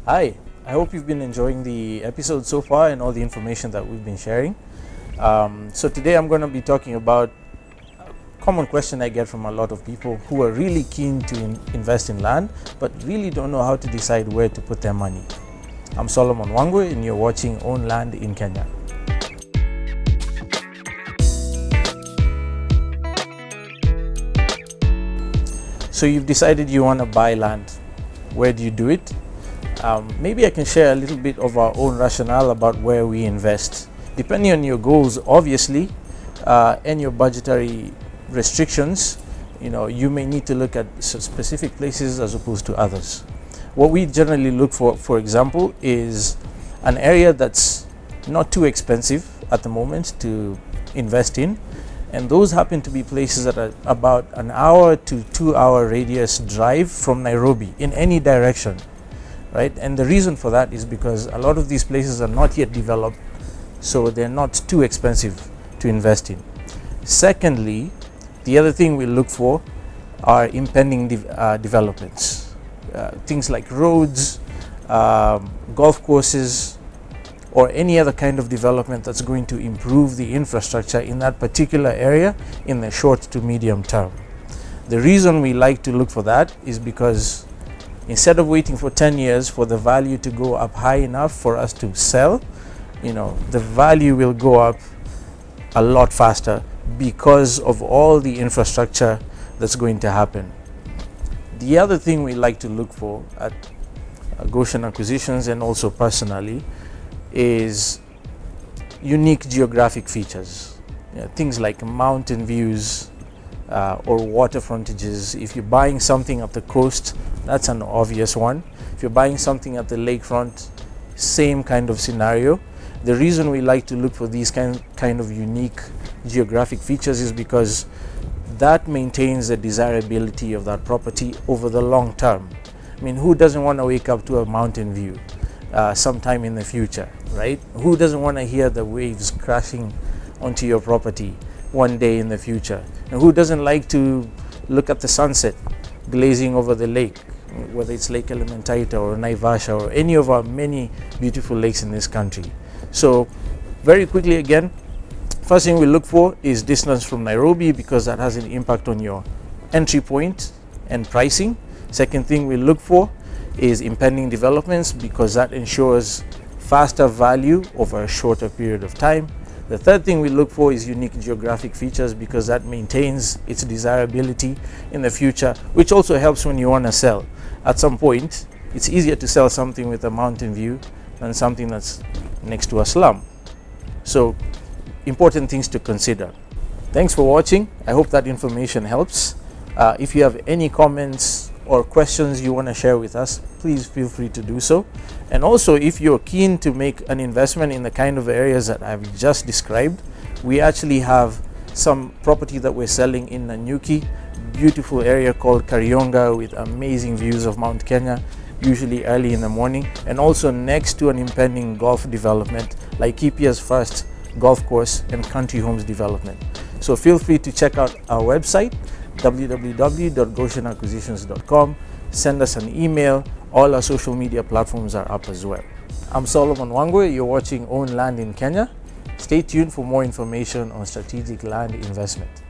Hi, I hope you've been enjoying the episode so far and all the information that we've been sharing. So today I'm going to be talking about a common question I get from a lot of people who are really keen to invest in land but really don't know how to decide where to put their money. I'm Solomon Wangwe and you're watching Own Land in Kenya. So you've decided you want to buy land. Where do you do it? Maybe I can share a little bit of our own rationale about where we invest. Depending on your goals, obviously, and your budgetary restrictions, you may need to look at specific places as opposed to others. What we generally look for example, is an area that's not too expensive at the moment to invest in. And those happen to be places that are about an hour to 2 hour radius drive from Nairobi in any direction, right? And the reason for that is because a lot of these places are not yet developed, so they're not too expensive to invest in. Secondly, the other thing we look for are impending developments, things like roads, golf courses, or any other kind of development that's going to improve the infrastructure in that particular area in the short to medium term. The reason we like to look for that is because instead of waiting for 10 years for the value to go up high enough for us to sell, the value will go up a lot faster because of all the infrastructure that's going to happen. The other thing we like to look for at Goshen Acquisitions and also personally is unique geographic features, things like mountain views or water frontages. If you're buying something at the coast, that's an obvious one. If you're buying something at the lakefront, same kind of scenario. The reason we like to look for these kind of unique geographic features is because that maintains the desirability of that property over the long term. I mean, who doesn't want to wake up to a mountain view sometime in the future, right? Who doesn't want to hear the waves crashing onto your property one day in the future? And who doesn't like to look at the sunset glazing over the lake, whether it's Lake Elementaita or Naivasha or any of our many beautiful lakes in this country? So very quickly again, first thing we look for is distance from Nairobi, because that has an impact on your entry point and pricing. Second thing we look for is impending developments, because that ensures faster value over a shorter period of time. The third thing we look for is unique geographic features, because that maintains its desirability in the future, which also helps when you want to sell. At some point, it's easier to sell something with a mountain view than something that's next to a slum. So, important things to consider. Thanks for watching. I hope that information helps. If you have any comments or questions you want to share with us, please feel free to do so. And also, if you're keen to make an investment in the kind of areas that I've just described, we actually have some property that we're selling in Nanyuki, beautiful area called Karionga with amazing views of Mount Kenya, usually early in the morning, and also next to an impending golf development like Kipia's first golf course and country homes development. So feel free to check out our website, www.goshenacquisitions.com. Send us an email. All our social media platforms are up as well. I'm Solomon Wangwe. You're watching Own Land in Kenya. Stay tuned for more information on strategic land investment.